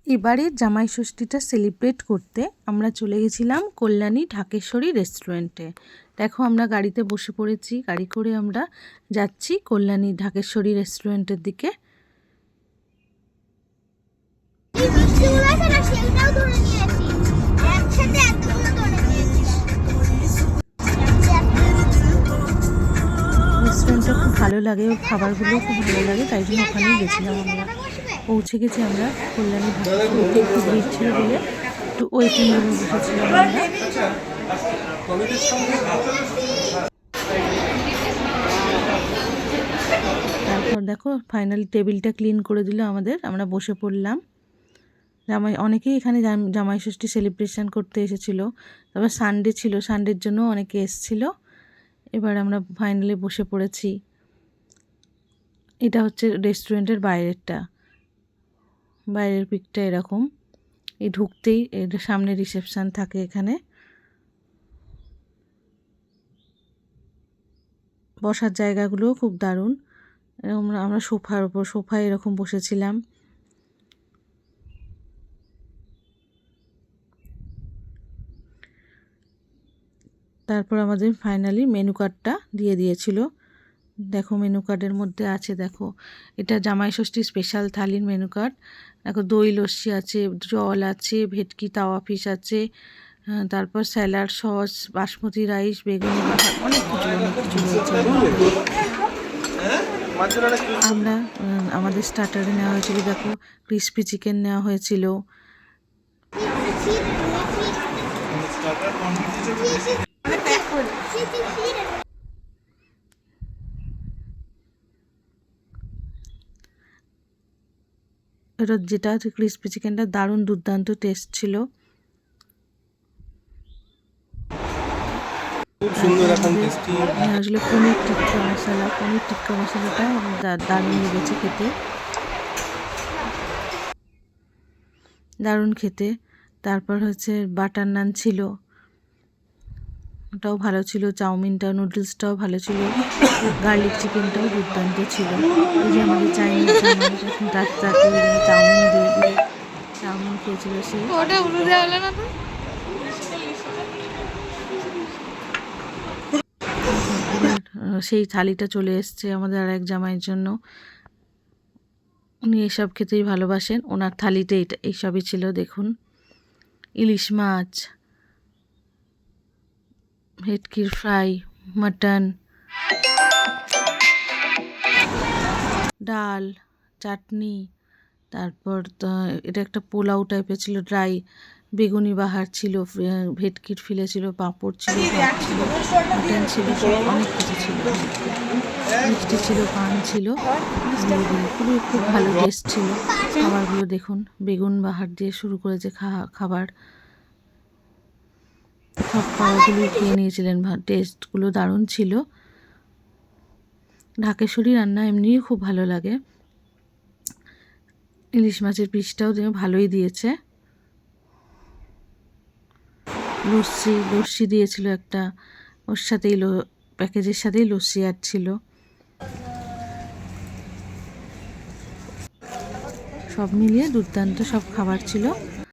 এবারে জামাই ষষ্ঠীটা সেলিব্রেট করতে আমরা চলে গেছিলাম কল্যাণী ঢাকেশ্বরী রেস্টুরেন্টে। দেখো আমরা গাড়িতে বসে পড়েছি, গাড়ি করে আমরা যাচ্ছি কল্যাণী ঢাকেশ্বরী রেস্টুরেন্টের দিকে। রেস্টুরেন্টটা খুব ভালো লাগে, ওর খাবারগুলো খুব ভালো লাগে, তাই জন্য ওখানেই গেছিলাম আমরা। পৌঁছে গেছি আমরা কল্যাণী ঢাকেশ্বরীতে, একটু ভিড় ছিল বলে একটু ওয়েটিং রুমে বসেছিলাম আমরা। তারপর দেখো ফাইনালি টেবিলটা ক্লিন করে দিল আমাদের, আমরা বসে পড়লাম। অনেকেই এখানে জামাই ষষ্ঠী সেলিব্রেশন করতে এসেছিল, তারপর সানডে ছিল, সানডের জন্য অনেকে এসেছিল। এবার আমরা ফাইনালি বসে পড়েছি। এটা হচ্ছে রেস্টুরেন্টের বাইরের পিকটা এরকম। এই ঢুকতেই এর সামনে রিসেপশন থাকে এখানে। বসার জায়গাগুলোও খুব দারুণ। এরকম আমরা সোফায় এরকম বসেছিলাম। তারপর আমাদের ফাইনালি মেনু কার্ডটা দিয়ে দিয়েছিল। দেখো মেনু কার্ডের মধ্যে আছে, দেখো এটা জামাই ষষ্ঠী স্পেশাল থালির মেনু কার্ড। দেখো দই লস্যি আছে, জল আছে, ভেটকি তাওয়া ফিশ আছে, তারপর স্যালাড, সস, বাসমতি রাইস, বেগুনি বাটা, অনেক কিছু রয়েছে। আমরা আমাদের স্টার্টারে নেওয়া হয়েছিল, দেখো ক্রিসপি চিকেন নেওয়া হয়েছিল। এটা যেটা ক্রিসপি চিকেনটা দারুণ দুর্দান্ত টেস্ট ছিল। আসলে পনির টিক্কা মশলাটা দারুণ লেগেছে খেতে, দারুণ খেতে। তারপর হচ্ছে বাটার নান ছিল, ওটাও ভালো ছিল। নুডলসটাও ভালো ছিল। গার্লিক চিকেনটাও দুর্দান্ত ছিল। এই যে আমাদের চাইনিজ চাউমিন খেয়েছিল সে। সেই থালিটা চলে এসছে আমাদের আর এক জামাইয়ের জন্য। উনি এসব খেতেই ভালোবাসেন, ওনার থালিতে এইসবই ছিল। দেখুন ইলিশ মাছ, ভেটকির ফ্রাই, মাটন, ডাল, চাটনি, তারপর এটা একটা পোলাও টাইপের ছিল, ড্রাই বেগুনি বাহার ছিল, ভেটকির ফিলে ছিল, পাঁপড় ছিল, মাটন ছিল, অনেক কিছু ছিল, মিষ্টি ছিল, পান ছিল। খুব ভালো টেস্ট ছিল খাবারগুলো। দেখুন বেগুন বাহার দিয়ে শুরু করেছে খাবার, সব খাবারগুলোই খেয়ে নিয়েছিলেন। টেস্টগুলো দারুণ ছিল। ঢাকেশ্বরী রান্না এমনিই খুব ভালো লাগে। ইলিশ মাছের পিসটাও ভালোই দিয়েছে। লস্যি দিয়েছিল একটা, ওর সাথেই প্যাকেজের সাথেই লস্যি অ্যাড ছিল। সব মিলিয়ে দুর্দান্ত সব খাবার ছিল।